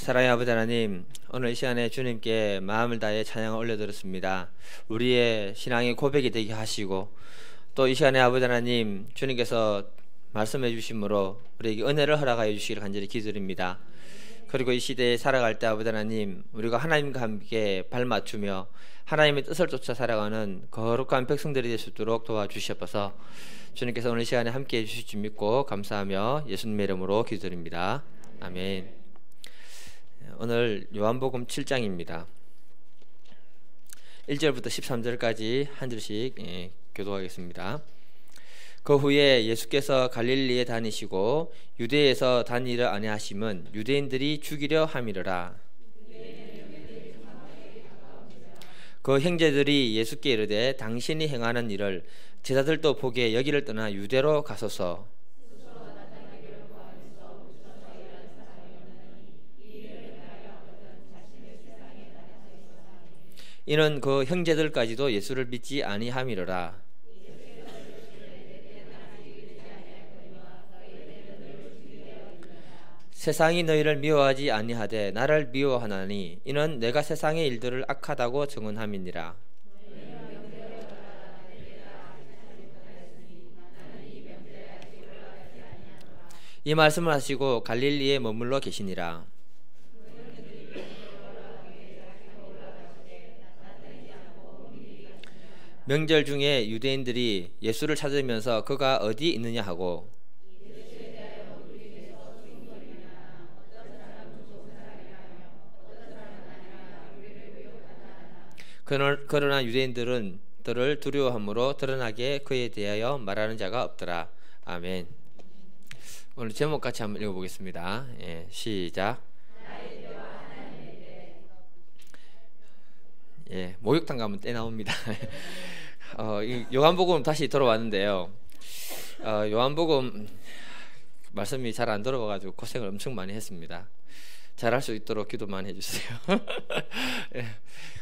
사랑의 아버지 하나님, 오늘 이 시간에 주님께 마음을 다해 찬양을 올려드렸습니다. 우리의 신앙의 고백이 되게 하시고, 또 이 시간에 아버지 하나님, 주님께서 말씀해 주심으로 우리에게 은혜를 허락하여 주시기를 간절히 기도드립니다. 그리고 이 시대에 살아갈 때 아버지 하나님, 우리가 하나님과 함께 발맞추며 하나님의 뜻을 쫓아 살아가는 거룩한 백성들이 될 수 있도록 도와주시옵소서. 주님께서 오늘 시간에 함께해 주실 줄 믿고 감사하며 예수님의 이름으로 기도드립니다. 아멘. 오늘 요한복음 7장입니다. 1절부터 13절까지 한 절씩 교독하겠습니다. 그 후에 예수께서 갈릴리에 다니시고 유대에서 다니려 아니하심은 유대인들이 죽이려 함이러라. 그 형제들이 예수께 이르되 당신이 행하는 일을 제자들도 보게 여기를 떠나 유대로 가소서. 이는 그 형제들까지도 예수를 믿지 아니함이로라. 세상이 너희를 미워하지 아니하되 나를 미워하나니 이는 내가 세상의 일들을 악하다고 증언함이니라. 이 말씀을 하시고 갈릴리에 머물러 계시니라. 명절 중에 유대인들이 예수를 찾으면서 그가 어디 있느냐 하고 그러나 유대인들은 그를 두려워함으로 드러나게 그에 대하여 말하는 자가 없더라. 아멘. 오늘 제목 같이 한번 읽어보겠습니다. 시작. 목욕탕 가면 때 나옵니다. 요한복음 다시 돌아왔는데요. 요한복음 말씀이 잘 안 들어와가지고 고생을 엄청 많이 했습니다. 잘할 수 있도록 기도만 해주세요.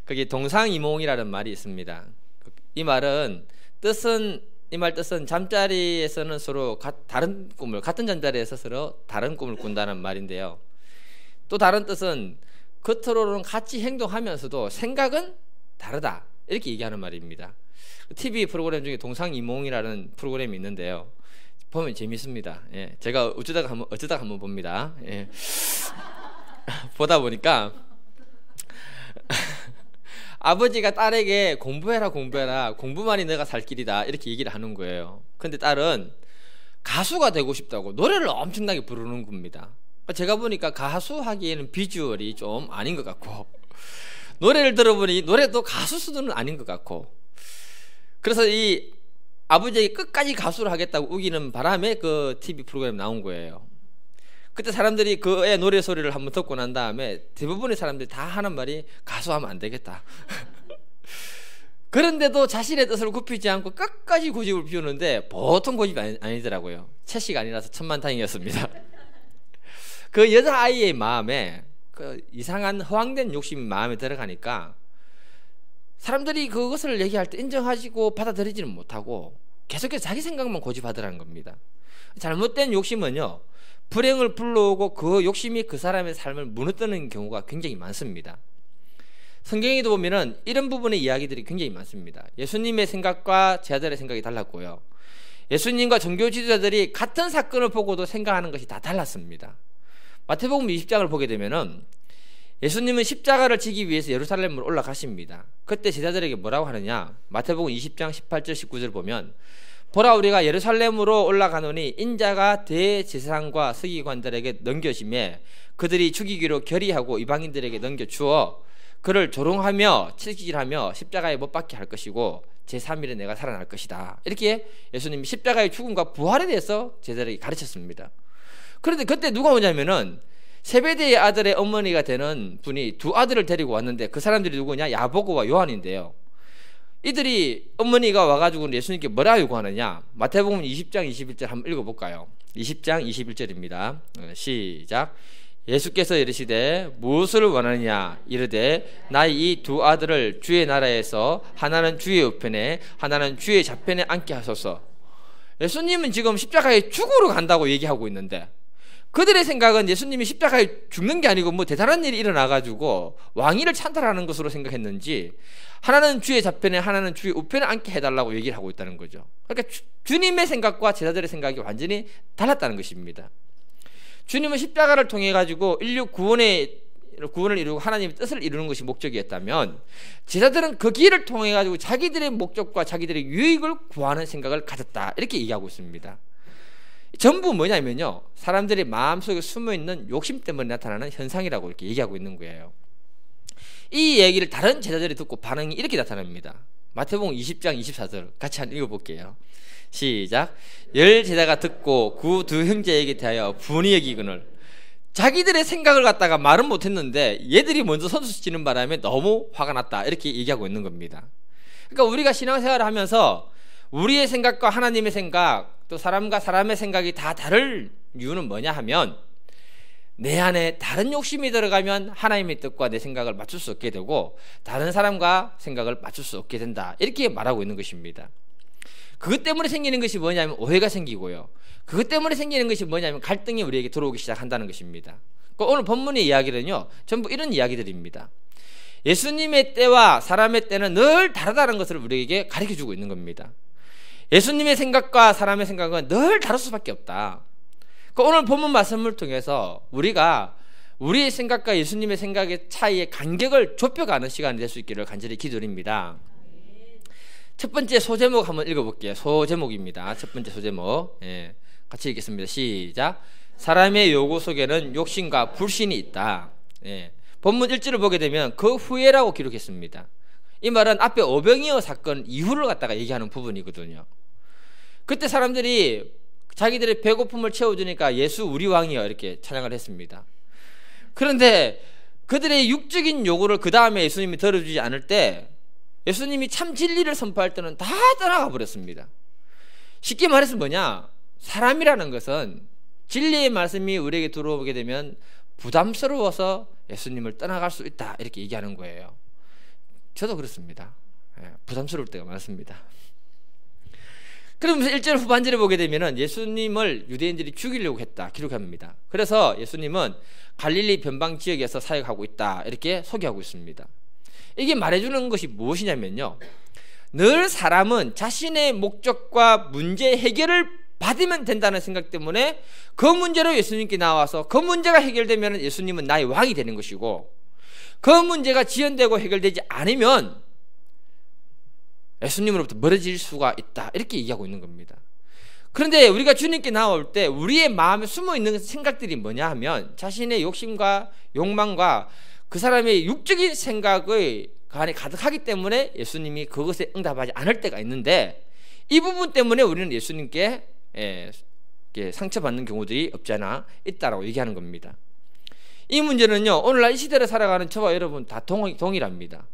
거기 동상이몽이라는 말이 있습니다. 이 말은 뜻은 잠자리에서는 서로 다른 꿈을, 같은 잠자리에서 서로 다른 꿈을 꾼다는 말인데요. 또 다른 뜻은 겉으로는 같이 행동하면서도 생각은 다르다, 이렇게 얘기하는 말입니다. TV 프로그램 중에 동상이몽이라는 프로그램이 있는데요. 보면 재밌습니다. 제가 어쩌다가 한번 봅니다. 보다 보니까 아버지가 딸에게 공부해라 공부만이 너가 살 길이다, 이렇게 얘기를 하는 거예요. 근데 딸은 가수가 되고 싶다고 노래를 엄청나게 부르는 겁니다. 제가 보니까 가수 하기에는 비주얼이 좀 아닌 것 같고, 노래를 들어보니 노래도 가수 수준은 아닌 것 같고, 그래서 이 아버지에게 끝까지 가수를 하겠다고 우기는 바람에 그 TV 프로그램 나온 거예요. 그때 사람들이 그의 노래 소리를 한번 듣고 난 다음에 대부분의 사람들이 다 하는 말이 가수하면 안 되겠다. 그런데도 자신의 뜻을 굽히지 않고 끝까지 고집을 피우는데 보통 고집이 아니더라고요. 채식 아니라서 천만다행이었습니다. 그 여자아이의 마음에 그 이상한 허황된 욕심이 마음에 들어가니까 사람들이 그것을 얘기할 때 인정하시고 받아들이지는 못하고 계속해서 자기 생각만 고집하더라는 겁니다. 잘못된 욕심은요, 불행을 불러오고 그 욕심이 그 사람의 삶을 무너뜨리는 경우가 굉장히 많습니다. 성경에도 보면은 이런 부분의 이야기들이 굉장히 많습니다. 예수님의 생각과 제자들의 생각이 달랐고요, 예수님과 종교 지도자들이 같은 사건을 보고도 생각하는 것이 다 달랐습니다. 마태복음 20장을 보게 되면은 예수님은 십자가를 지기 위해서 예루살렘으로 올라가십니다. 그때 제자들에게 뭐라고 하느냐, 마태복음 20장 18절 19절 보면, 보라 우리가 예루살렘으로 올라가노니 인자가 대제사장과 서기관들에게 넘겨지매 그들이 죽이기로 결의하고 이방인들에게 넘겨주어 그를 조롱하며 채찍질하며 십자가에 못 박게 할 것이고 제3일에 내가 살아날 것이다, 이렇게 예수님이 십자가의 죽음과 부활에 대해서 제자들에게 가르쳤습니다. 그런데 그때 누가 오냐면은 세베대의 아들의 어머니가 되는 분이 두 아들을 데리고 왔는데 그 사람들이 누구냐, 야고보와 요한인데요. 이들이 어머니가 와가지고 예수님께 뭐라 요구하느냐, 마태복음 20장 21절 한번 읽어볼까요? 20장 21절입니다. 시작. 예수께서 이르시되 무엇을 원하느냐 이르되 나의 이 두 아들을 주의 나라에서 하나는 주의 우편에 하나는 주의 좌편에 앉게 하소서. 예수님은 지금 십자가에 죽으러 간다고 얘기하고 있는데 그들의 생각은 예수님이 십자가에 죽는 게 아니고 뭐 대단한 일이 일어나가지고 왕위를 찬탈하는 것으로 생각했는지, 하나는 주의 좌편에 하나는 주의 우편에 앉게 해달라고 얘기를 하고 있다는 거죠. 그러니까 주님의 생각과 제자들의 생각이 완전히 달랐다는 것입니다. 주님은 십자가를 통해 가지고 인류 구원을 이루고 하나님의 뜻을 이루는 것이 목적이었다면, 제자들은 그 길을 통해 가지고 자기들의 목적과 자기들의 유익을 구하는 생각을 가졌다, 이렇게 얘기하고 있습니다. 전부 뭐냐면요, 사람들의 마음속에 숨어있는 욕심 때문에 나타나는 현상이라고 이렇게 얘기하고 있는 거예요. 이 얘기를 다른 제자들이 듣고 반응이 이렇게 나타납니다. 마태복음 20장 24절 같이 한번 읽어볼게요. 시작. 10제자가 듣고 그 두 형제에게 대하여 분이 여기거늘, 자기들의 생각을 갖다가 말은 못했는데 얘들이 먼저 선수 치는 바람에 너무 화가 났다, 이렇게 얘기하고 있는 겁니다. 그러니까 우리가 신앙생활을 하면서 우리의 생각과 하나님의 생각, 또 사람과 사람의 생각이 다 다를 이유는 뭐냐 하면, 내 안에 다른 욕심이 들어가면 하나님의 뜻과 내 생각을 맞출 수 없게 되고 다른 사람과 생각을 맞출 수 없게 된다, 이렇게 말하고 있는 것입니다. 그것 때문에 생기는 것이 뭐냐면 오해가 생기고요, 그것 때문에 생기는 것이 뭐냐면 갈등이 우리에게 들어오기 시작한다는 것입니다. 오늘 본문의 이야기는요, 전부 이런 이야기들입니다. 예수님의 때와 사람의 때는 늘 다르다는 것을 우리에게 가르쳐주고 있는 겁니다. 예수님의 생각과 사람의 생각은 늘 다를 수밖에 없다. 오늘 본문 말씀을 통해서 우리가 우리의 생각과 예수님의 생각의 차이의 간격을 좁혀가는 시간이 될 수 있기를 간절히 기도드립니다. 첫 번째 소제목 한번 읽어볼게요. 소제목입니다. 첫 번째 소제목, 같이 읽겠습니다. 시작. 사람의 요구 속에는 욕심과 불신이 있다. 본문 1절을 보게 되면 그 후에라고 기록했습니다. 이 말은 앞에 오병이어 사건 이후를 갖다가 얘기하는 부분이거든요. 그때 사람들이 자기들의 배고픔을 채워주니까 예수 우리 왕이여, 이렇게 찬양을 했습니다. 그런데 그들의 육적인 요구를 그 다음에 예수님이 들어주지 않을 때, 예수님이 참 진리를 선포할 때는 다 떠나가 버렸습니다. 쉽게 말해서 뭐냐, 사람이라는 것은 진리의 말씀이 우리에게 들어오게 되면 부담스러워서 예수님을 떠나갈 수 있다, 이렇게 얘기하는 거예요. 저도 그렇습니다. 부담스러울 때가 많습니다. 그러면서 1절 후반절에 보게 되면 예수님을 유대인들이 죽이려고 했다 기록합니다. 그래서 예수님은 갈릴리 변방 지역에서 사역하고 있다, 이렇게 소개하고 있습니다. 이게 말해주는 것이 무엇이냐면요, 늘 사람은 자신의 목적과 문제 해결을 받으면 된다는 생각 때문에 그 문제로 예수님께 나와서 그 문제가 해결되면 예수님은 나의 왕이 되는 것이고, 그 문제가 지연되고 해결되지 않으면 예수님으로부터 멀어질 수가 있다, 이렇게 얘기하고 있는 겁니다. 그런데 우리가 주님께 나올 때 우리의 마음에 숨어있는 생각들이 뭐냐 하면, 자신의 욕심과 욕망과 그 사람의 육적인 생각의 안에 가득하기 때문에 예수님이 그것에 응답하지 않을 때가 있는데, 이 부분 때문에 우리는 예수님께 상처받는 경우들이 없지 않아 있다라고 얘기하는 겁니다. 이 문제는요, 오늘날 이 시대를 살아가는 저와 여러분 다 동일합니다.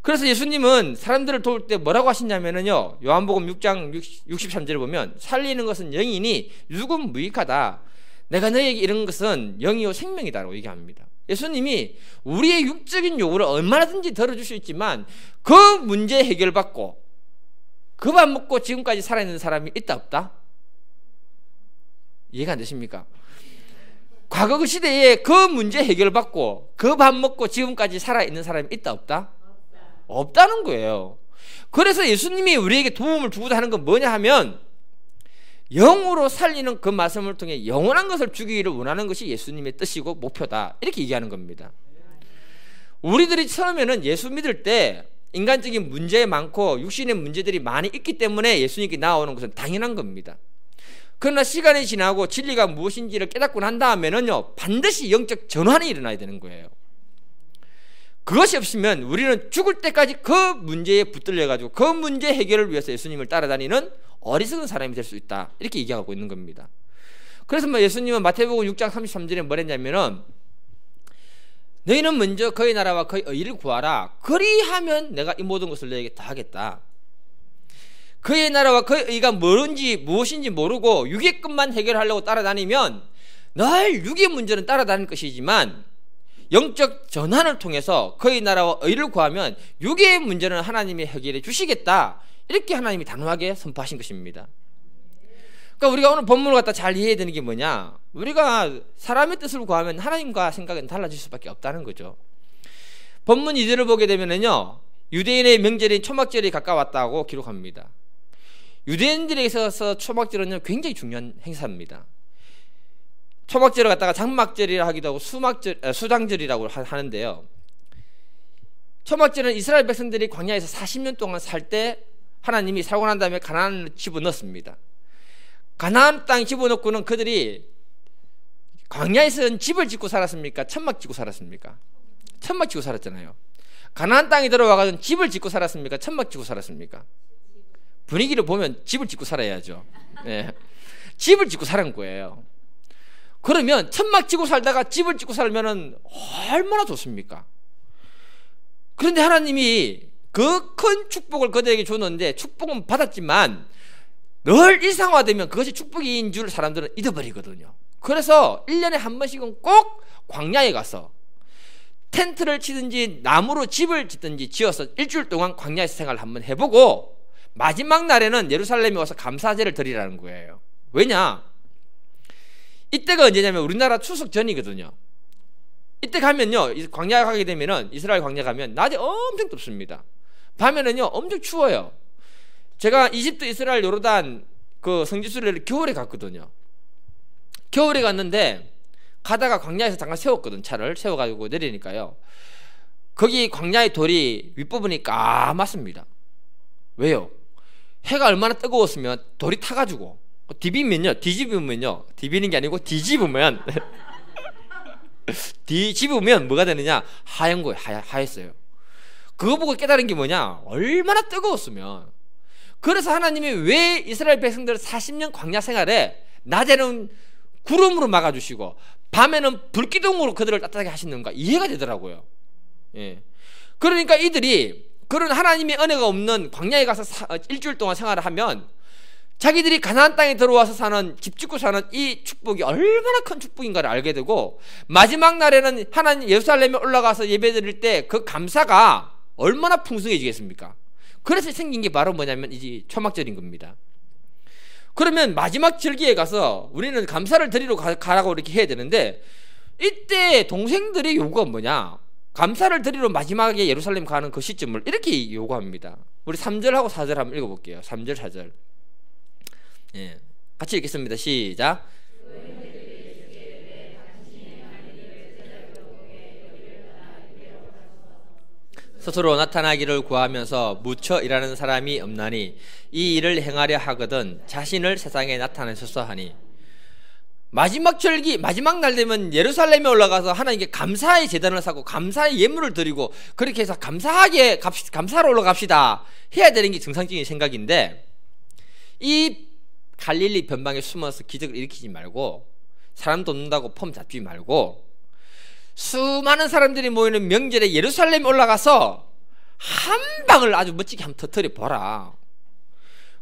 그래서 예수님은 사람들을 도울 때 뭐라고 하시냐면요, 요한복음 6장 63절을 보면, 살리는 것은 영이니 육은 무익하다. 내가 너에게 이런 것은 영이요 생명이다라고 얘기합니다. 예수님이 우리의 육적인 요구를 얼마든지 들어줄 수 있지만 그 문제 해결받고 그 밥 먹고 지금까지 살아있는 사람이 있다 없다? 이해가 안 되십니까? 과거 그 시대에 그 문제 해결받고 그 밥 먹고 지금까지 살아있는 사람이 있다 없다? 없다는 거예요. 그래서 예수님이 우리에게 도움을 주고자 하는 건 뭐냐 하면, 영으로 살리는 그 말씀을 통해 영원한 것을 주기를 원하는 것이 예수님의 뜻이고 목표다, 이렇게 얘기하는 겁니다. 우리들이 처음에는 예수 믿을 때 인간적인 문제 많고 육신의 문제들이 많이 있기 때문에 예수님께 나오는 것은 당연한 겁니다. 그러나 시간이 지나고 진리가 무엇인지를 깨닫고 난 다음에는요, 반드시 영적 전환이 일어나야 되는 거예요. 그것이 없으면 우리는 죽을 때까지 그 문제에 붙들려 가지고 그 문제 해결을 위해서 예수님을 따라다니는 어리석은 사람이 될 수 있다, 이렇게 얘기하고 있는 겁니다. 그래서 예수님은 마태복음 6장 33절에 뭐랬냐면은, 너희는 먼저 그의 나라와 그의 의를 구하라. 그리하면 내가 이 모든 것을 너에게 다 하겠다. 그의 나라와 그의 의가 무엇인지 모르고 육의 것만 해결하려고 따라다니면 늘 육의 문제는 따라다닐 것이지만, 영적 전환을 통해서 그의 나라와 의를 구하면 육의 문제는 하나님이 해결해 주시겠다, 이렇게 하나님이 단호하게 선포하신 것입니다. 그러니까 우리가 오늘 본문을 갖다 잘 이해해야 되는 게 뭐냐, 우리가 사람의 뜻을 구하면 하나님과 생각은 달라질 수밖에 없다는 거죠. 본문 2절을 보게 되면은요, 유대인의 명절인 초막절이 가까웠다고 기록합니다. 유대인들에게 있어서 초막절은 굉장히 중요한 행사입니다. 초막절을 갖다가 장막절이라 하기도 하고 수장절이라고 하는데요, 초막절은 이스라엘 백성들이 광야에서 40년 동안 살 때 하나님이 살고 난 다음에 가나안을 집어넣습니다. 가나안 땅에 집어넣고는 그들이 광야에서는 집을 짓고 살았습니까? 천막 짓고 살았습니까? 천막 짓고 살았잖아요. 가나안 땅에 들어와서 집을 짓고 살았습니까? 천막 짓고 살았습니까? 분위기를 보면 집을 짓고 살아야죠. 네. 집을 짓고 살은 거예요. 그러면 천막 짓고 살다가 집을 짓고 살면은 얼마나 좋습니까? 그런데 하나님이 그 큰 축복을 그들에게 줬는데, 축복은 받았지만 늘 일상화되면 그것이 축복인 줄 사람들은 잊어버리거든요. 그래서 1년에 한 번씩은 꼭 광야에 가서 텐트를 치든지 나무로 집을 짓든지 지어서 일주일 동안 광야에서 생활을 한번 해보고 마지막 날에는 예루살렘에 와서 감사제를 드리라는 거예요. 왜냐? 이때가 언제냐면 우리나라 추석 전이거든요. 이때 가면요, 광야 가게 되면은, 이스라엘 광야 가면 낮에 엄청 덥습니다. 밤에는요 엄청 추워요. 제가 이집트, 이스라엘, 요르단 그 성지순례를 겨울에 갔거든요. 겨울에 갔는데 가다가 광야에서 잠깐 세웠거든. 차를 세워가지고 내리니까요, 거기 광야의 돌이 윗부분이 까맣습니다. 왜요? 해가 얼마나 뜨거웠으면 돌이 타가지고 뒤집으면요, 뒤비는 게 아니고 뒤집으면 뒤집으면 뭐가 되느냐, 하얀 거예요. 하였어요. 그거 보고 깨달은 게 뭐냐, 얼마나 뜨거웠으면. 그래서 하나님이 왜 이스라엘 백성들을 40년 광야 생활에 낮에는 구름으로 막아주시고 밤에는 불기둥으로 그들을 따뜻하게 하시는가 이해가 되더라고요. 예. 그러니까 이들이 그런 하나님의 은혜가 없는 광야에 가서 일주일 동안 생활을 하면 자기들이 가나안 땅에 들어와서 사는, 집 짓고 사는 이 축복이 얼마나 큰 축복인가를 알게 되고, 마지막 날에는 하나님 예루살렘에 올라가서 예배드릴 때 그 감사가 얼마나 풍성해지겠습니까? 그래서 생긴 게 바로 뭐냐면 이제 초막절인 겁니다. 그러면 마지막 절기에 가서 우리는 감사를 드리러 가라고 이렇게 해야 되는데, 이때 동생들의 요구가 뭐냐, 감사를 드리러 마지막에 예루살렘 가는 그 시점을 이렇게 요구합니다. 우리 3절하고 4절 한번 읽어볼게요. 3절 4절. 예, 같이 읽겠습니다. 시작. 스스로 나타나기를 구하면서 무처 일하는 사람이 없나니 이 일을 행하려 하거든 자신을 세상에 나타내소서 하니. 마지막 절기, 마지막 날 되면 예루살렘에 올라가서 하나님께 감사의 제단을 사고 감사의 예물을 드리고 그렇게 해서 감사로 올라갑시다 해야 되는 게 정상적인 생각인데, 이 갈릴리 변방에 숨어서 기적을 일으키지 말고 사람 돕는다고 폼 잡지 말고 수많은 사람들이 모이는 명절에 예루살렘에 올라가서 한 방을 아주 멋지게 한번 터뜨려 보라.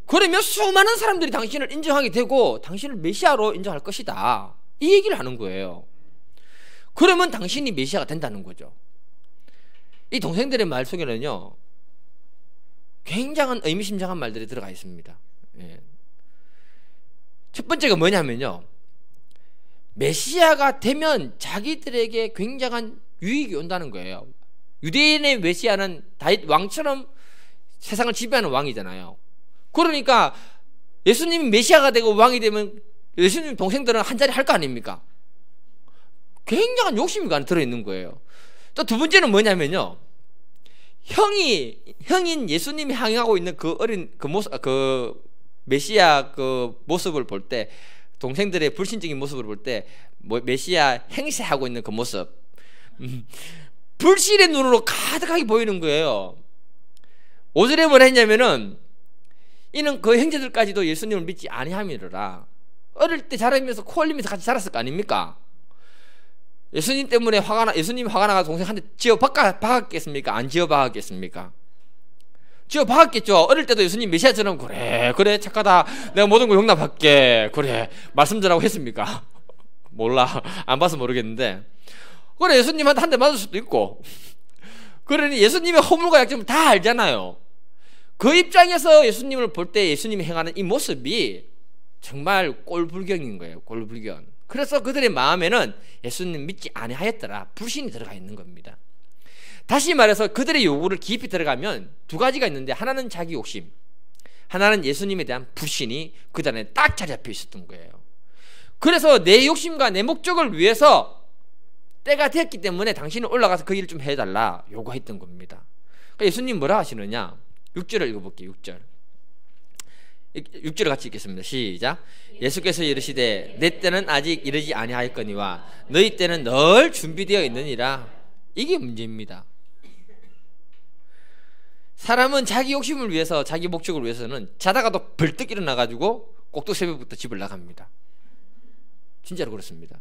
그러면 수많은 사람들이 당신을 인정하게 되고 당신을 메시아로 인정할 것이다, 이 얘기를 하는 거예요. 그러면 당신이 메시아가 된다는 거죠. 이 동생들의 말 속에는요 굉장한 의미심장한 말들이 들어가 있습니다. 예. 첫 번째가 뭐냐면요, 메시아가 되면 자기들에게 굉장한 유익이 온다는 거예요. 유대인의 메시아는 다윗 왕처럼 세상을 지배하는 왕이잖아요. 그러니까 예수님이 메시아가 되고 왕이 되면 예수님 동생들은 한 자리 할 거 아닙니까? 굉장한 욕심이 들어있는 거예요. 또 두 번째는 뭐냐면요, 형인 예수님이 향하고 있는 그 어린 그 모습, 그 메시아 그 모습을 볼 때, 동생들의 불신적인 모습을 볼 때 메시아 행세하고 있는 그 모습, 불신의 눈으로 가득하게 보이는 거예요. 5절에 뭐라 했냐면은, 이는 그 형제들까지도 예수님을 믿지 아니함이로라. 어릴 때 자라면서 코 흘리면서 같이 자랐을 거 아닙니까? 예수님 때문에 예수님이 화가 나가 동생 한 대 지어 박았겠습니까? 안 지어 박았겠습니까? 지어 박았겠죠. 어릴 때도 예수님 메시아처럼 그래 착하다, 내가 모든 걸 용납할게, 그래 말씀 전하고 했습니까? 몰라, 안 봐서 모르겠는데, 그래 예수님한테 한 대 맞을 수도 있고, 그러니 예수님의 허물과 약점을 다 알잖아요. 그 입장에서 예수님을 볼 때 예수님이 행하는 이 모습이 정말 꼴불견인 거예요. 꼴불견. 그래서 그들의 마음에는 예수님 믿지 아니하였더라 불신이 들어가 있는 겁니다. 다시 말해서 그들의 요구를 깊이 들어가면 두 가지가 있는데, 하나는 자기 욕심, 하나는 예수님에 대한 불신이 그 안에 딱 자리 잡혀 있었던 거예요. 그래서 내 욕심과 내 목적을 위해서 때가 됐기 때문에 당신은 올라가서 그 일을 좀 해달라 요구했던 겁니다. 그러니까 예수님 뭐라 하시느냐, 6절을 읽어볼게요. 6절을 같이 읽겠습니다. 시작. 예수께서 이르시되 내 때는 아직 이르지 아니하였거니와 너희 때는 늘 준비되어 있느니라. 이게 문제입니다. 사람은 자기 욕심을 위해서, 자기 목적을 위해서는 자다가도 벌떡 일어나가지고 꼭두 새벽부터 집을 나갑니다. 진짜로 그렇습니다.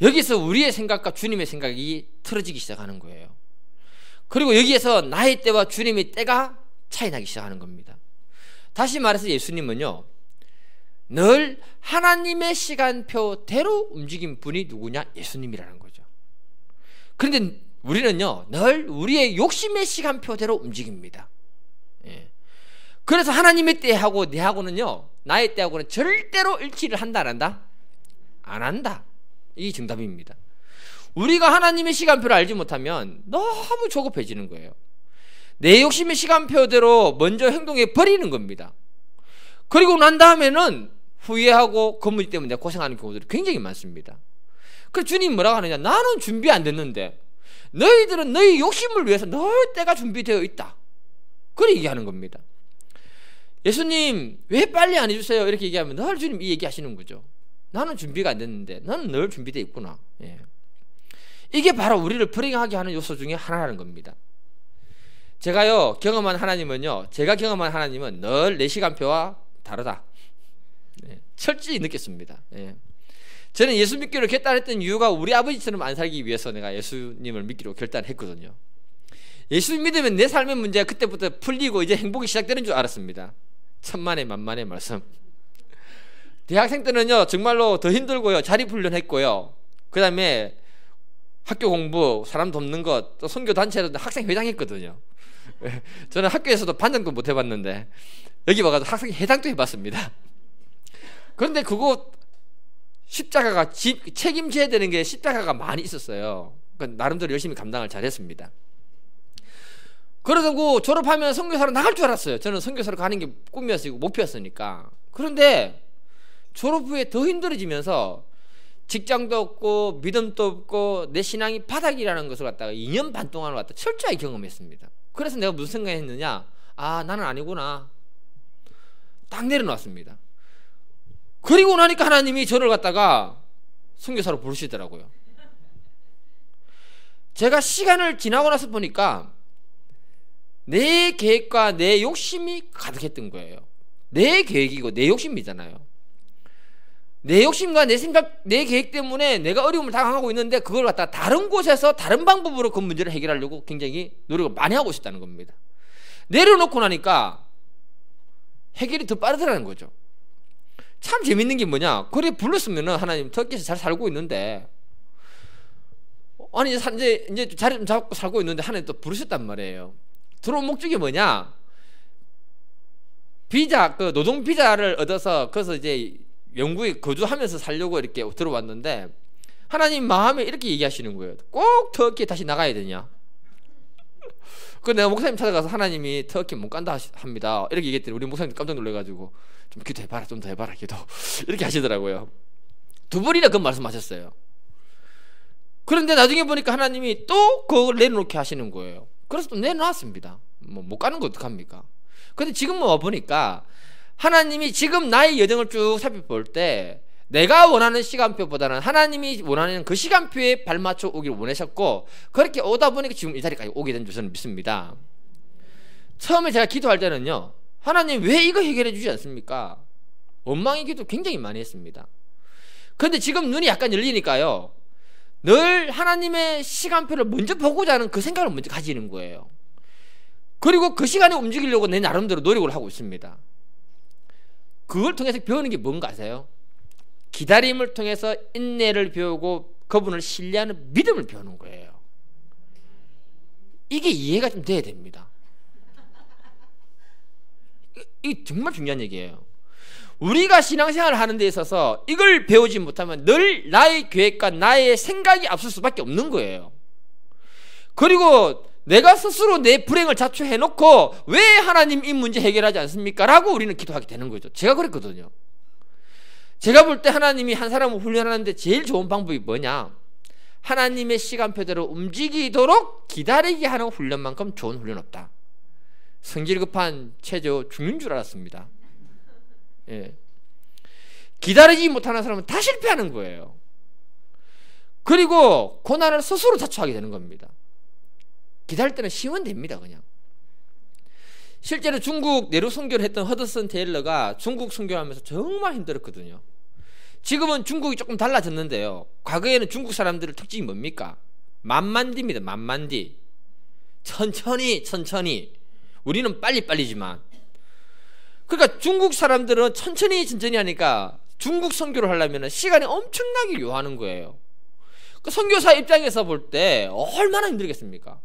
여기서 우리의 생각과 주님의 생각이 틀어지기 시작하는 거예요. 그리고 여기에서 나의 때와 주님의 때가 차이 나기 시작하는 겁니다. 다시 말해서 예수님은요, 늘 하나님의 시간표대로 움직인 분이 누구냐? 예수님이라는 거죠. 그런데 우리는요, 늘 우리의 욕심의 시간표대로 움직입니다. 예. 그래서 하나님의 때하고 내하고는요, 나의 때하고는 절대로 일치를 한다 안 한다? 안 한다. 이게 정답입니다. 우리가 하나님의 시간표를 알지 못하면 너무 조급해지는 거예요. 내 욕심의 시간표대로 먼저 행동해 버리는 겁니다. 그리고 난 다음에는 후회하고 그 문제 때문에 고생하는 경우들이 굉장히 많습니다. 그래서 주님 뭐라고 하느냐, 나는 준비 안 됐는데 너희들은 너희 욕심을 위해서 늘 때가 준비되어 있다, 그렇게 얘기하는 겁니다. 예수님 왜 빨리 안 해주세요? 이렇게 얘기하면 늘 주님 이 얘기하시는 거죠. 나는 준비가 안 됐는데 너는 늘 준비되어 있구나. 예. 이게 바로 우리를 불행하게 하는 요소 중에 하나라는 겁니다. 제가요 경험한 하나님은요, 제가 경험한 하나님은 늘 내 시간표와 다르다. 예. 철저히 느꼈습니다. 예. 저는 예수 믿기로 결단했던 이유가 우리 아버지처럼 안 살기 위해서 내가 예수님을 믿기로 결단했거든요. 예수 믿으면 내 삶의 문제가 그때부터 풀리고 이제 행복이 시작되는 줄 알았습니다. 천만의 만만의 말씀. 대학생 때는요 정말로 더 힘들고요, 자립훈련했고요, 그 다음에 학교 공부, 사람 돕는 것, 또 선교단체도 학생회장 했거든요. 저는 학교에서도 반장도 못 해봤는데 여기 와가지고 학생회장도 해봤습니다. 그런데 그거 십자가가 책임져야 되는 게 십자가가 많이 있었어요. 그러니까 나름대로 열심히 감당을 잘했습니다. 그러고 졸업하면 선교사로 나갈 줄 알았어요. 저는 선교사로 가는 게 꿈이었고 목표였으니까. 그런데 졸업 후에 더 힘들어지면서 직장도 없고 믿음도 없고 내 신앙이 바닥이라는 것을 갖다가 2년 반 동안을 갖다 철저히 경험했습니다. 그래서 내가 무슨 생각했느냐, 아 나는 아니구나, 딱 내려놨습니다. 그리고 나니까 하나님이 저를 갖다가 선교사로 부르시더라고요. 제가 시간을 지나고 나서 보니까 내 계획과 내 욕심이 가득했던 거예요. 내 계획이고 내 욕심이잖아요. 내 욕심과 내 생각, 내 계획 때문에 내가 어려움을 당하고 있는데 그걸 갖다 다른 곳에서 다른 방법으로 그 문제를 해결하려고 굉장히 노력을 많이 하고 있었다는 겁니다. 내려놓고 나니까 해결이 더 빠르더라는 거죠. 참 재밌는 게 뭐냐, 그래 불렀으면은 하나님 터키에서 잘 살고 있는데, 아니 이제 자리 좀 잡고 살고 있는데 하나님 또 부르셨단 말이에요. 들어온 목적이 뭐냐, 비자, 그 노동 비자를 얻어서 거기서 이제 영국에 거주하면서 살려고 이렇게 들어왔는데 하나님 마음에 이렇게 얘기하시는 거예요. 꼭 터키에 다시 나가야 되냐. 그 내가 목사님 찾아가서 하나님이 터키 못 간다 합니다 이렇게 얘기했더니 우리 목사님 깜짝 놀라가지고 좀 기도해봐라, 좀 더 해봐라 기도, 이렇게 하시더라고요. 두 번이나 그 말씀하셨어요. 그런데 나중에 보니까 하나님이 또 그걸 내놓게 하시는 거예요. 그래서 또 내놓았습니다. 뭐 못 가는 거 어떡합니까? 근데 지금 뭐 보니까 하나님이 지금 나의 여정을 쭉 살펴볼 때 내가 원하는 시간표보다는 하나님이 원하는 그 시간표에 발맞춰 오기를 원하셨고, 그렇게 오다 보니까 지금 이 자리까지 오게 된 줄 저는 믿습니다. 처음에 제가 기도할 때는요, 하나님 왜 이거 해결해 주지 않습니까? 원망의 기도 굉장히 많이 했습니다. 그런데 지금 눈이 약간 열리니까요, 늘 하나님의 시간표를 먼저 보고자 하는 그 생각을 먼저 가지는 거예요. 그리고 그 시간에 움직이려고 내 나름대로 노력을 하고 있습니다. 그걸 통해서 배우는 게 뭔가 아세요? 기다림을 통해서 인내를 배우고 그분을 신뢰하는 믿음을 배우는 거예요. 이게 이해가 좀 돼야 됩니다. 이게 정말 중요한 얘기예요. 우리가 신앙생활을 하는 데 있어서 이걸 배우지 못하면 늘 나의 계획과 나의 생각이 앞설 수밖에 없는 거예요. 그리고 내가 스스로 내 불행을 자초해놓고 왜 하나님 이 문제 해결하지 않습니까? 라고 우리는 기도하게 되는 거죠. 제가 그랬거든요. 제가 볼 때 하나님이 한 사람을 훈련하는데 제일 좋은 방법이 뭐냐? 하나님의 시간표대로 움직이도록 기다리게 하는 훈련만큼 좋은 훈련 없다. 성질 급한 체조 죽는 줄 알았습니다. 예. 기다리지 못하는 사람은 다 실패하는 거예요. 그리고 고난을 스스로 자초하게 되는 겁니다. 기다릴 때는 쉬면 됩니다. 그냥. 실제로 중국 내륙 선교를 했던 허드슨 테일러가 중국 선교하면서 정말 힘들었거든요. 지금은 중국이 조금 달라졌는데요. 과거에는 중국 사람들의 특징이 뭡니까? 만만디입니다. 만만디. 천천히. 우리는 빨리지만. 그러니까 중국 사람들은 천천히 하니까 중국 선교를 하려면 시간이 엄청나게 요하는 거예요. 그 선교사 입장에서 볼 때 얼마나 힘들겠습니까?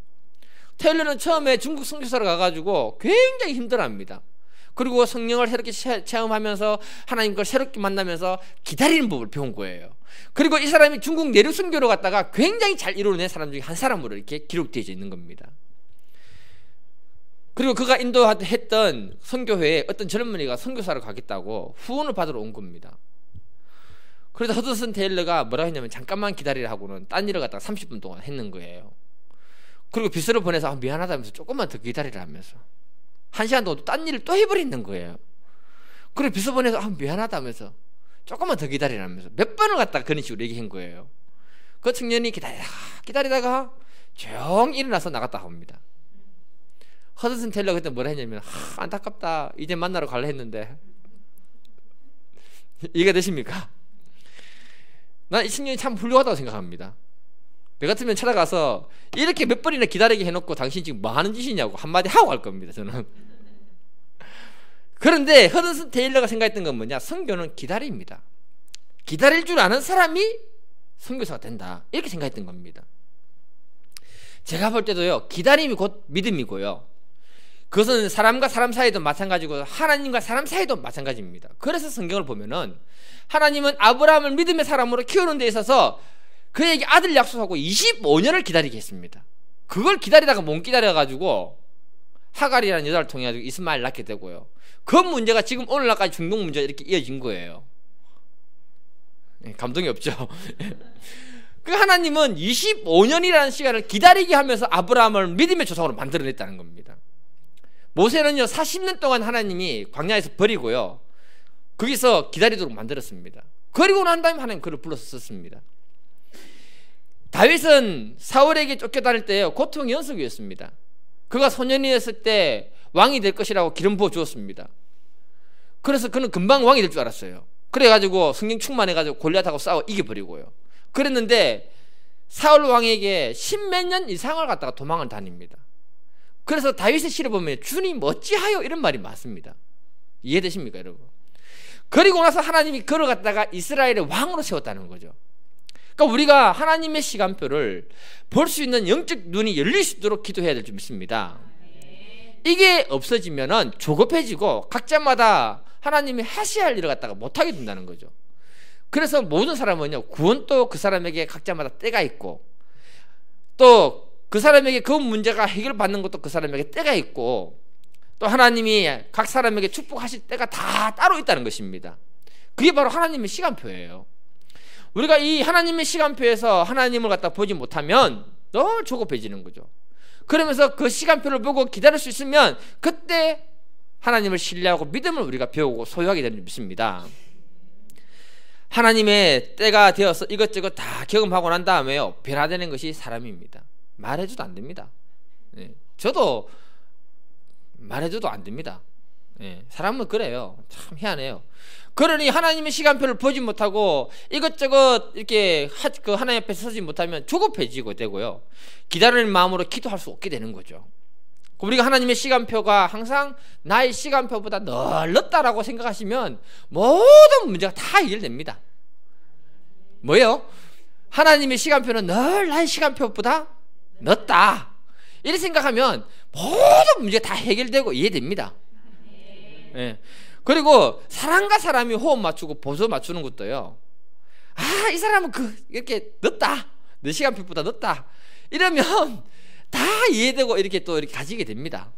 테일러는 처음에 중국 선교사로 가가지고 굉장히 힘들어합니다. 그리고 성령을 새롭게 체험하면서 하나님 걸 새롭게 만나면서 기다리는 법을 배운 거예요. 그리고 이 사람이 중국 내륙 선교로 갔다가 굉장히 잘 이루어낸 사람 중에 한 사람으로 이렇게 기록되어 있는 겁니다. 그리고 그가 인도했던 선교회에 어떤 젊은이가 선교사로 가겠다고 후원을 받으러 온 겁니다. 그래서 허드슨 테일러가 뭐라고 했냐면 잠깐만 기다리라 하고는 딴 일을 갖다가 30분 동안 했는 거예요. 그리고 비서를 보내서 미안하다면서 조금만 더 기다리라 하면서 1시간 동안 딴 일을 또 해버리는 거예요. 그리고 비서 보내서 미안하다면서 조금만 더 기다리라면서 몇 번을 갖다가 그런 식으로 얘기한 거예요. 그 청년이 기다리다가 조용히 일어나서 나갔다 옵니다. 허드슨 테일러 그때 뭐라 했냐면 안타깝다. 이제 만나러 가려 했는데. 이해가 되십니까? 난 이 청년이 참 훌륭하다고 생각합니다. 내 같으면 찾아가서 이렇게 몇 번이나 기다리게 해놓고 당신 지금 뭐 하는 짓이냐고 한마디 하고 갈 겁니다. 저는. 그런데 허드슨 테일러가 생각했던 건 뭐냐? 선교는 기다립니다. 기다릴 줄 아는 사람이 선교사가 된다. 이렇게 생각했던 겁니다. 제가 볼 때도요, 기다림이 곧 믿음이고요. 그것은 사람과 사람 사이도 마찬가지고 하나님과 사람 사이도 마찬가지입니다. 그래서 성경을 보면은 하나님은 아브라함을 믿음의 사람으로 키우는 데 있어서 그에게 아들 약속하고 25년을 기다리게 했습니다. 그걸 기다리다가 못 기다려가지고 하갈이라는 여자를 통해 가지고 이스마엘 낳게 되고요. 그 문제가 지금 오늘날까지 중동 문제가 이렇게 이어진 거예요. 감동이 없죠. 그 하나님은 25년이라는 시간을 기다리게 하면서 아브라함을 믿음의 조상으로 만들어냈다는 겁니다. 모세는요 40년 동안 하나님이 광야에서 버리고요 거기서 기다리도록 만들었습니다. 그리고 난 다음에 하나님 그를 불러서 썼습니다. 다윗은 사울에게 쫓겨다닐 때요 고통의 연속이었습니다. 그가 소년이었을 때 왕이 될 것이라고 기름 부어 주었습니다. 그래서 그는 금방 왕이 될 줄 알았어요. 그래가지고 성령 충만해가지고 골리앗하고 싸워 이겨버리고요. 그랬는데 사울 왕에게 10몇 년 이상을 갖다가 도망을 다닙니다. 그래서 다윗의 시를 보면 주님 어찌하여 이런 말이 많습니다. 이해되십니까 여러분? 그리고 나서 하나님이 그를 갖다가 이스라엘의 왕으로 세웠다는 거죠. 그러니까 우리가 하나님의 시간표를 볼 수 있는 영적 눈이 열릴 수 있도록 기도해야 될 줄 믿습니다. 이게 없어지면은 조급해지고 각자마다 하나님이 하셔야 할 일을 갖다가 못하게 된다는 거죠. 그래서 모든 사람은요 구원도 그 사람에게 각자마다 때가 있고 또 그 사람에게 그 문제가 해결받는 것도 그 사람에게 때가 있고 또 하나님이 각 사람에게 축복하실 때가 다 따로 있다는 것입니다. 그게 바로 하나님의 시간표예요. 우리가 이 하나님의 시간표에서 하나님을 갖다 보지 못하면 늘 조급해지는 거죠. 그러면서 그 시간표를 보고 기다릴 수 있으면 그때 하나님을 신뢰하고 믿음을 우리가 배우고 소유하게 되는 줄 믿습니다. 하나님의 때가 되어서 이것저것 다 경험하고 난 다음에요 변화되는 것이 사람입니다. 말해줘도 안 됩니다. 저도 말해줘도 안 됩니다. 사람은 그래요. 참 희한해요. 그러니 하나님의 시간표를 보지 못하고 이것저것 이렇게 그 하나님 앞에 서지 못하면 조급해지고 되고요 기다리는 마음으로 기도할 수 없게 되는 거죠. 우리가 하나님의 시간표가 항상 나의 시간표보다 넓다라고 생각하시면 모든 문제가 다 해결됩니다. 뭐예요? 하나님의 시간표는 늘 나의 시간표보다 넓다 이렇게 생각하면 모든 문제가 다 해결되고 이해됩니다. 그리고 사람과 사람이 호흡 맞추고 보조 맞추는 것도요. 이 사람은 이렇게 늦다, 4시간표보다 늦다 이러면 다 이해되고 이렇게 또 이렇게 가지게 됩니다.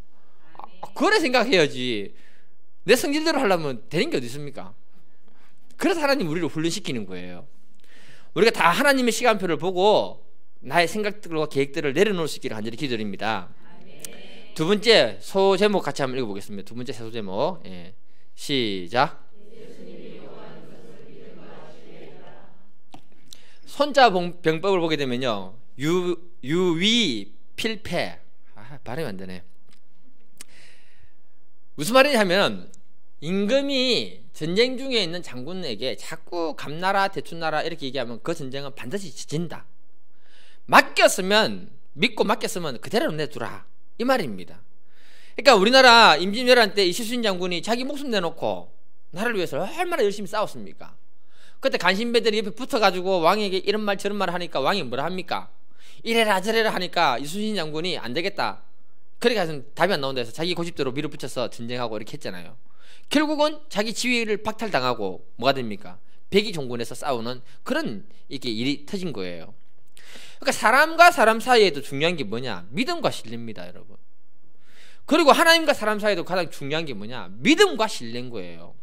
그래 생각해야지. 내 성질대로 하려면 되는 게 어디 있습니까? 그래서 하나님 우리를 훈련시키는 거예요. 우리가 다 하나님의 시간표를 보고 나의 생각들과 계획들을 내려놓을 수 있기를 간절히 기도드립니다. 두 번째 소제목 같이 한번 읽어보겠습니다. 두 번째 소제목, 시작. 손자 병법을 보게 되면요, 유위필패, 발음이 안 되네. 무슨 말이냐면, 임금이 전쟁 중에 있는 장군에게 자꾸 감나라 대추나라 이렇게 얘기하면 그 전쟁은 반드시 진다. 믿고 맡겼으면 그대로 내두라, 이 말입니다. 그러니까 우리나라 임진왜란 때 이시순 장군이 자기 목숨 내놓고 나라를 위해서 얼마나 열심히 싸웠습니까? 그때 간신배들이 옆에 붙어가지고 왕에게 이런 말 저런 말 하니까 왕이 뭐라 합니까? 이래라 저래라 하니까 이순신 장군이 안 되겠다, 그러니까 답이 안 나온다 해서 자기 고집대로 밀어붙여서 전쟁하고 이렇게 했잖아요. 결국은 자기 지위를 박탈당하고 뭐가 됩니까? 백의종군에서 싸우는 그런 이렇게 일이 터진 거예요. 그러니까 사람과 사람 사이에도 중요한 게 뭐냐? 믿음과 신뢰입니다, 여러분. 그리고 하나님과 사람 사이에도 가장 중요한 게 뭐냐? 믿음과 신뢰인 거예요.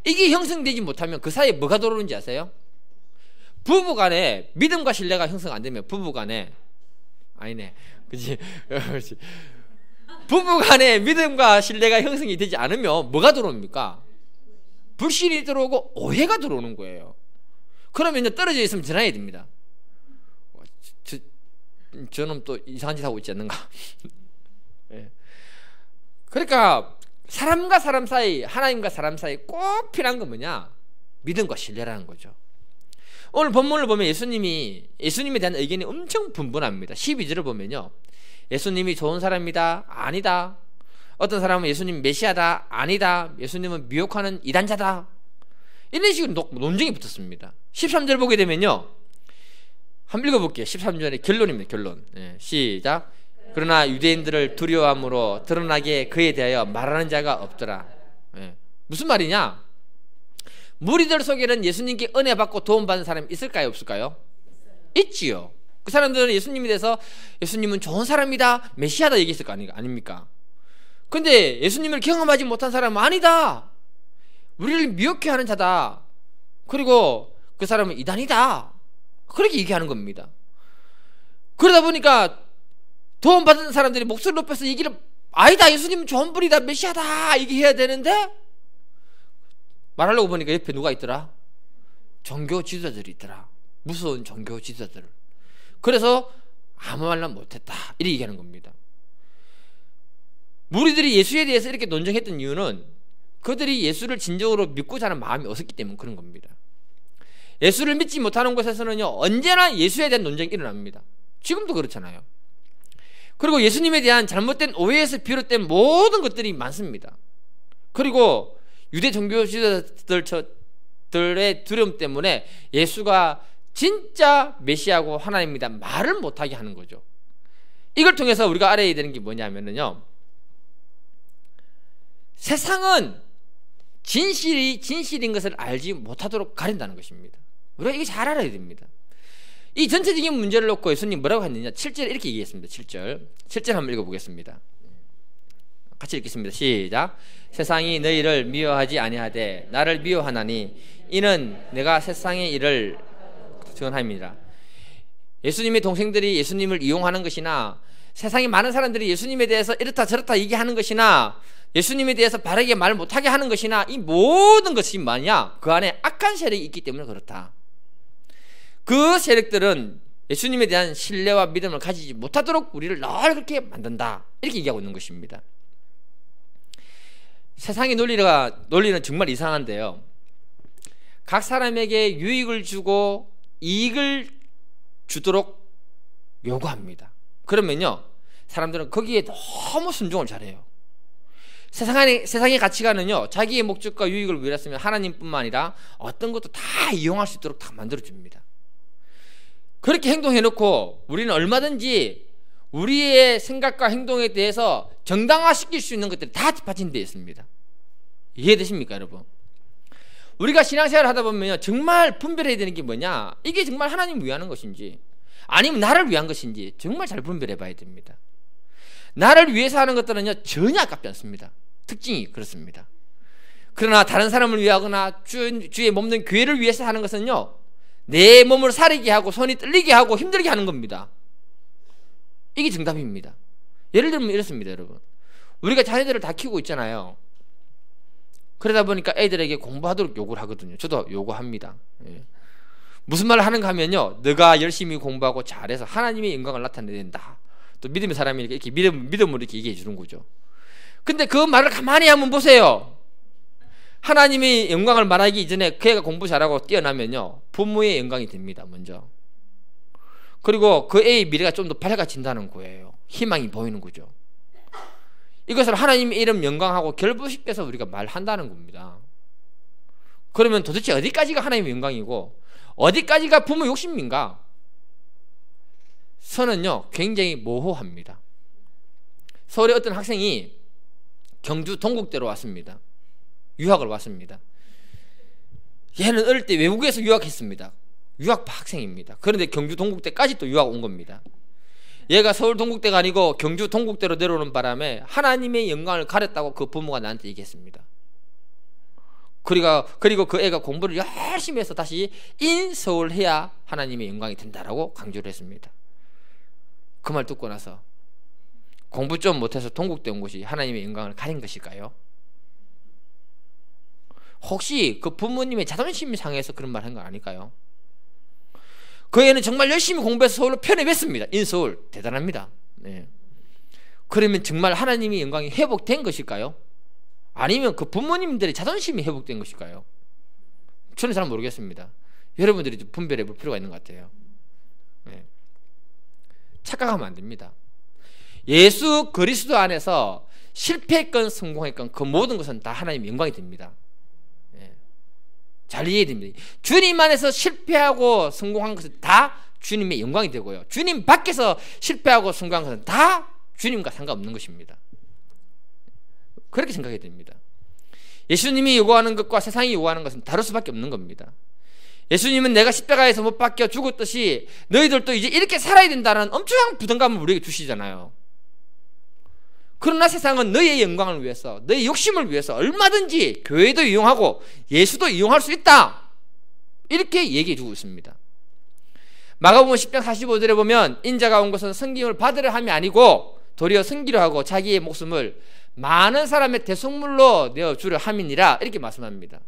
이게 형성되지 못하면 그 사이에 뭐가 들어오는지 아세요? 부부간에 믿음과 신뢰가 형성 안 되면 부부간에 아니네, 그렇지? 부부간에 믿음과 신뢰가 형성이 되지 않으면 뭐가 들어옵니까? 불신이 들어오고 오해가 들어오는 거예요. 그러면 떨어져 있으면 전화해야 됩니다. 저놈 또 이상한 짓 하고 있지 않는가? 네. 그러니까 사람과 사람 사이, 하나님과 사람 사이 꼭 필요한 건 뭐냐? 믿음과 신뢰라는 거죠. 오늘 본문을 보면 예수님에 대한 의견이 엄청 분분합니다. 12절을 보면요, 예수님이 좋은 사람이다, 아니다. 어떤 사람은 예수님 메시아다, 아니다. 예수님은 미혹하는 이단자다. 이런 식으로 논쟁이 붙었습니다. 13절 보게 되면요, 한번 읽어볼게요. 13절의 결론입니다. 결론. 시작. 그러나 유대인들을 두려워함으로 드러나게 그에 대하여 말하는 자가 없더라. 무슨 말이냐? 무리들 속에는 예수님께 은혜 받고 도움 받은 사람이 있을까요, 없을까요? 있지요. 그 사람들은 예수님에 대해서 예수님은 좋은 사람이다, 메시아다 얘기했을 거 아닙니까? 근데 예수님을 경험하지 못한 사람은 아니다, 우리를 미혹해 하는 자다, 그리고 그 사람은 이단이다, 그렇게 얘기하는 겁니다. 그러다 보니까 도움받은 사람들이 목소리를 높여서 얘기를, 아니다, 예수님은 좋은 분이다, 메시아다 얘기해야 되는데 말하려고 보니까 옆에 누가 있더라? 종교 지도자들이 있더라. 무서운 종교 지도자들. 그래서 아무 말나 못했다, 이렇게 얘기하는 겁니다. 무리들이 예수에 대해서 이렇게 논쟁했던 이유는 그들이 예수를 진정으로 믿고자 하는 마음이 없었기 때문에 그런 겁니다. 예수를 믿지 못하는 곳에서는요, 언제나 예수에 대한 논쟁이 일어납니다. 지금도 그렇잖아요. 그리고 예수님에 대한 잘못된 오해에서 비롯된 모든 것들이 많습니다. 그리고 유대 종교 지도자들의 두려움 때문에 예수가 진짜 메시아고 하나님입니다 말을 못하게 하는 거죠. 이걸 통해서 우리가 알아야 되는 게 뭐냐면요, 세상은 진실인 것을 알지 못하도록 가린다는 것입니다. 우리가 이거 잘 알아야 됩니다. 이 전체적인 문제를 놓고 예수님 뭐라고 했느냐? 7절에 이렇게 얘기했습니다. 7절 한번 읽어보겠습니다. 같이 읽겠습니다. 시작. 세상이 너희를 미워하지 아니하되 나를 미워하나니 이는 내가 세상의 일을 증언함이니라. 예수님의 동생들이 예수님을 이용하는 것이나 세상의 많은 사람들이 예수님에 대해서 이렇다 저렇다 얘기하는 것이나 예수님에 대해서 바르게 말 못하게 하는 것이나 이 모든 것이 뭐냐? 그 안에 악한 세력이 있기 때문에 그렇다. 그 세력들은 예수님에 대한 신뢰와 믿음을 가지지 못하도록 우리를 늘 그렇게 만든다, 이렇게 얘기하고 있는 것입니다. 세상의 논리는 정말 이상한데요, 각 사람에게 유익을 주고 이익을 주도록 요구합니다. 사람들은 거기에 너무 순종을 잘해요. 세상의 가치관은요, 자기의 목적과 유익을 위해서면 하나님뿐만 아니라 어떤 것도 다 이용할 수 있도록 다 만들어줍니다. 그렇게 행동해놓고 우리는 얼마든지 우리의 생각과 행동에 대해서 정당화시킬 수 있는 것들이 다 뒷받침되어 있습니다. 이해되십니까, 여러분? 우리가 신앙생활을 하다 보면요, 정말 분별해야 되는 게 뭐냐, 이게 정말 하나님을 위하는 것인지 아니면 나를 위한 것인지 정말 잘 분별해 봐야 됩니다. 나를 위해서 하는 것들은요 전혀 아깝지 않습니다. 특징이 그렇습니다. 그러나 다른 사람을 위하거나 주의 몸된 교회를 위해서 하는 것은요, 내 몸을 사리게 하고 손이 떨리게 하고 힘들게 하는 겁니다. 이게 정답입니다. 예를 들면 이렇습니다, 여러분. 우리가 자녀들을 다 키우고 있잖아요. 그러다 보니까 애들에게 공부하도록 요구를 하거든요. 저도 요구합니다. 예. 무슨 말을 하는가 하면요, 너가 열심히 공부하고 잘해서 하나님의 영광을 나타내야 된다. 또 믿음의 사람이 이렇게 믿음으로 이렇게 얘기해 주는 거죠. 근데 그 말을 가만히 한번 보세요. 하나님의 영광을 말하기 이전에 그 애가 공부 잘하고 뛰어나면요, 부모의 영광이 됩니다, 먼저. 그리고 그 애의 미래가 좀 더 밝아진다는 거예요. 희망이 보이는 거죠. 이것을 하나님의 이름 영광하고 결부시켜서 우리가 말한다는 겁니다. 그러면 도대체 어디까지가 하나님의 영광이고 어디까지가 부모 욕심인가? 선은요 굉장히 모호합니다. 서울의 어떤 학생이 경주 동국대로 왔습니다. 유학을 왔습니다. 얘는 어릴 때 외국에서 유학했습니다. 유학파 학생입니다. 그런데 경주 동국대까지 또 유학 온 겁니다. 얘가 서울 동국대가 아니고 경주 동국대로 내려오는 바람에 하나님의 영광을 가렸다고 그 부모가 나한테 얘기했습니다. 그리고 그 애가 공부를 열심히 해서 다시 인서울 해야 하나님의 영광이 된다라고 강조를 했습니다. 그 말 듣고 나서 공부 좀 못해서 동국대 온 것이 하나님의 영광을 가린 것일까요? 혹시 그 부모님의 자존심이 상해서 그런 말 한 거 아닐까요? 그 애는 정말 열심히 공부해서 서울로 편입했습니다. 인서울 대단합니다. 네. 그러면 정말 하나님의 영광이 회복된 것일까요? 아니면 그 부모님들의 자존심이 회복된 것일까요? 저는 잘 모르겠습니다. 여러분들이 좀 분별해 볼 필요가 있는 것 같아요. 네. 착각하면 안 됩니다. 예수 그리스도 안에서 실패했건 성공했건 그 모든 것은 다 하나님의 영광이 됩니다. 잘 이해해야 됩니다. 주님 안에서 실패하고 성공한 것은 다 주님의 영광이 되고요, 주님 밖에서 실패하고 성공한 것은 다 주님과 상관없는 것입니다. 그렇게 생각해야 됩니다. 예수님이 요구하는 것과 세상이 요구하는 것은 다를 수밖에 없는 겁니다. 예수님은 내가 십자가에서 못 박혀 죽었듯이 너희들도 이제 이렇게 살아야 된다는 엄청난 부담감을 우리에게 주시잖아요. 그러나 세상은 너희의 영광을 위해서, 너희의 욕심을 위해서 얼마든지 교회도 이용하고 예수도 이용할 수 있다, 이렇게 얘기해 주고 있습니다. 마가복음 10장 45절에 보면 인자가 온 것은 섬김을 받으려 함이 아니고 도리어 섬기려 하고 자기의 목숨을 많은 사람의 대속물로 내어주려 함이니라, 이렇게 말씀합니다.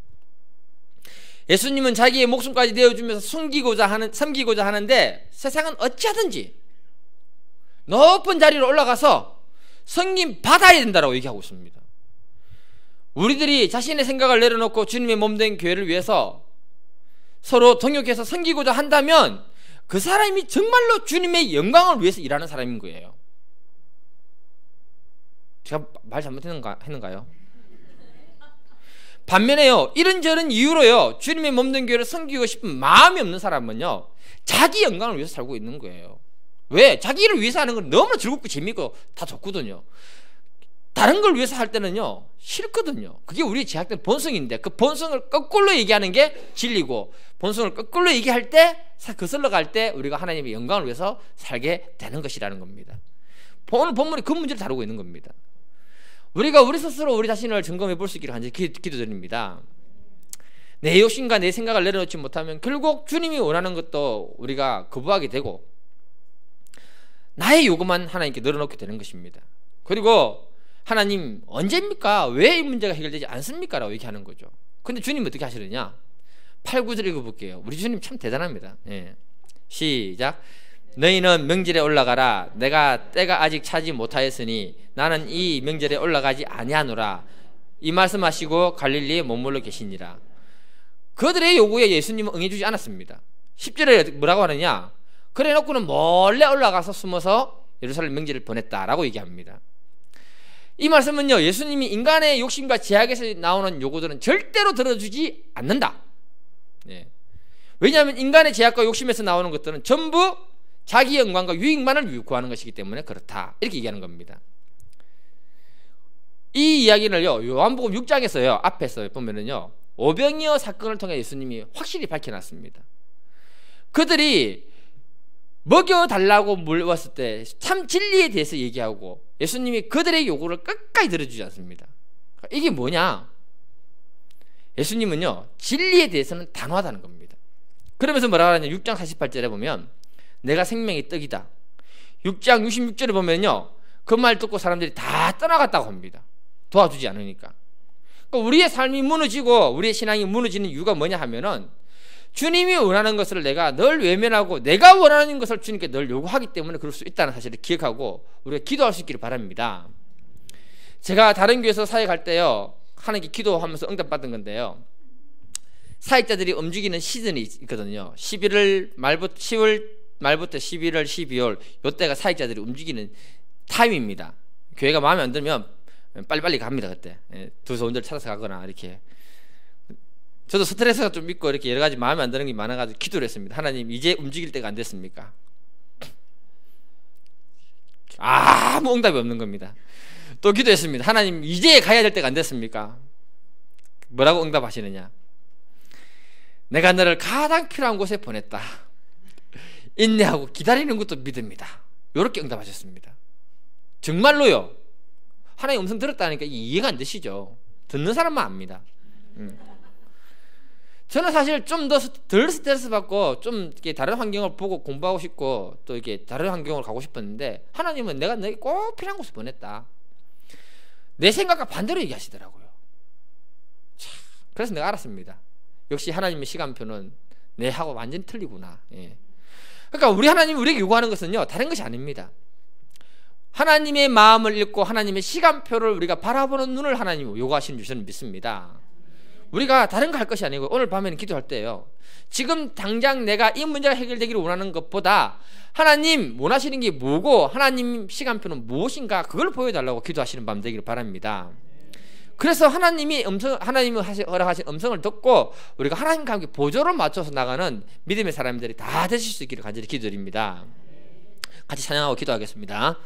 예수님은 자기의 목숨까지 내어주면서 섬기고자 하는데 세상은 어찌하든지 높은 자리로 올라가서 섬김 받아야 된다고 얘기하고 있습니다. 우리들이 자신의 생각을 내려놓고 주님의 몸된 교회를 위해서 서로 동역해서 섬기고자 한다면 그 사람이 정말로 주님의 영광을 위해서 일하는 사람인 거예요. 제가 말 잘못했는가요? 반면에요, 이런저런 이유로요 주님의 몸된 교회를 섬기고 싶은 마음이 없는 사람은요 자기 영광을 위해서 살고 있는 거예요. 왜? 자기를 위해서 하는 건 너무나 즐겁고 재밌고 다 좋거든요. 다른 걸 위해서 할 때는요 싫거든요. 그게 우리의 제약된 본성인데 그 본성을 거꾸로 얘기하는 게 진리고, 본성을 거꾸로 얘기할 때, 거슬러 갈 때 우리가 하나님의 영광을 위해서 살게 되는 것이라는 겁니다. 오늘 본문이 그 문제를 다루고 있는 겁니다. 우리가 우리 스스로 우리 자신을 점검해 볼 수 있기를 간절히 기도드립니다. 내 욕심과 내 생각을 내려놓지 못하면 결국 주님이 원하는 것도 우리가 거부하게 되고 나의 요구만 하나님께 늘어놓게 되는 것입니다. 그리고 하나님 언제입니까? 왜 이 문제가 해결되지 않습니까? 라고 얘기하는 거죠. 근데 주님 어떻게 하시느냐? 8, 9절 읽어볼게요. 우리 주님 참 대단합니다. 예. 시작. 너희는 명절에 올라가라. 내가 때가 아직 차지 못하였으니 나는 이 명절에 올라가지 아니하노라. 이 말씀하시고 갈릴리에 머물러 계시니라. 그들의 요구에 예수님은 응해주지 않았습니다. 10절에 뭐라고 하느냐? 그래 놓고는 몰래 올라가서 숨어서 예루살렘 명절을 보냈다라고 얘기합니다. 이 말씀은요 예수님이 인간의 욕심과 제약에서 나오는 요구들은 절대로 들어주지 않는다. 네. 왜냐하면 인간의 제약과 욕심에서 나오는 것들은 전부 자기 영광과 유익만을 구하는 것이기 때문에 그렇다, 이렇게 얘기하는 겁니다. 이 이야기를요 요한복음 6장에서요 앞에서 보면은요 오병이어 사건을 통해 예수님이 확실히 밝혀놨습니다. 그들이 먹여달라고 물었을 때 참 진리에 대해서 얘기하고 예수님이 그들의 요구를 끝까지 들어주지 않습니다. 이게 뭐냐? 예수님은요 진리에 대해서는 단호하다는 겁니다. 그러면서 뭐라고 하냐 6장 48절에 보면 내가 생명의 떡이다. 6장 66절에 보면요 그 말 듣고 사람들이 다 떠나갔다고 합니다. 도와주지 않으니까. 그러니까 우리의 삶이 무너지고 우리의 신앙이 무너지는 이유가 뭐냐 하면은 주님이 원하는 것을 내가 늘 외면하고 내가 원하는 것을 주님께 늘 요구하기 때문에 그럴 수 있다는 사실을 기억하고 우리가 기도할 수 있기를 바랍니다. 제가 다른 교회에서 사역할 때요 하나님께 기도하면서 응답받은 건데요 사역자들이 움직이는 시즌이 있거든요. 11월 말부터 10월 말부터 11월 12월 요때가 사역자들이 움직이는 타임입니다. 교회가 마음에 안 들면 빨리빨리 갑니다. 그때 두 손들 찾아서 가거나 이렇게. 저도 스트레스가 좀 있고 이렇게 여러 가지 마음에 안 드는 게 많아가지고 기도를 했습니다. 하나님 이제 움직일 때가 안 됐습니까? 아무 응답이 없는 겁니다. 또 기도했습니다. 하나님 이제 가야 될 때가 안 됐습니까? 뭐라고 응답하시느냐? 내가 너를 가장 필요한 곳에 보냈다. 인내하고 기다리는 것도 믿음이다. 이렇게 응답하셨습니다. 정말로요. 하나님 음성 들었다니까 이해가 안 되시죠? 듣는 사람만 압니다. 저는 사실 좀 더 덜 스트레스 받고 좀 이렇게 다른 환경을 보고 공부하고 싶고 또 이렇게 다른 환경을 가고 싶었는데 하나님은 내가 너에게 꼭 필요한 곳에 보냈다. 내 생각과 반대로 얘기하시더라고요. 그래서 내가 알았습니다. 역시 하나님의 시간표는 내하고 완전히 틀리구나. 예. 그러니까 우리 하나님이 우리에게 요구하는 것은요 다른 것이 아닙니다. 하나님의 마음을 읽고 하나님의 시간표를 우리가 바라보는 눈을 하나님이 요구하시는 줄 저는 믿습니다. 우리가 다른 거 할 것이 아니고 오늘 밤에는 기도할 때요 지금 당장 내가 이 문제가 해결되기를 원하는 것보다 하나님 원하시는 게 뭐고 하나님 시간표는 무엇인가 그걸 보여달라고 기도하시는 밤 되기를 바랍니다. 그래서 하나님이 허락하신 음성을 듣고 우리가 하나님과 함께 보조를 맞춰서 나가는 믿음의 사람들이 다 되실 수 있기를 간절히 기도드립니다. 같이 찬양하고 기도하겠습니다.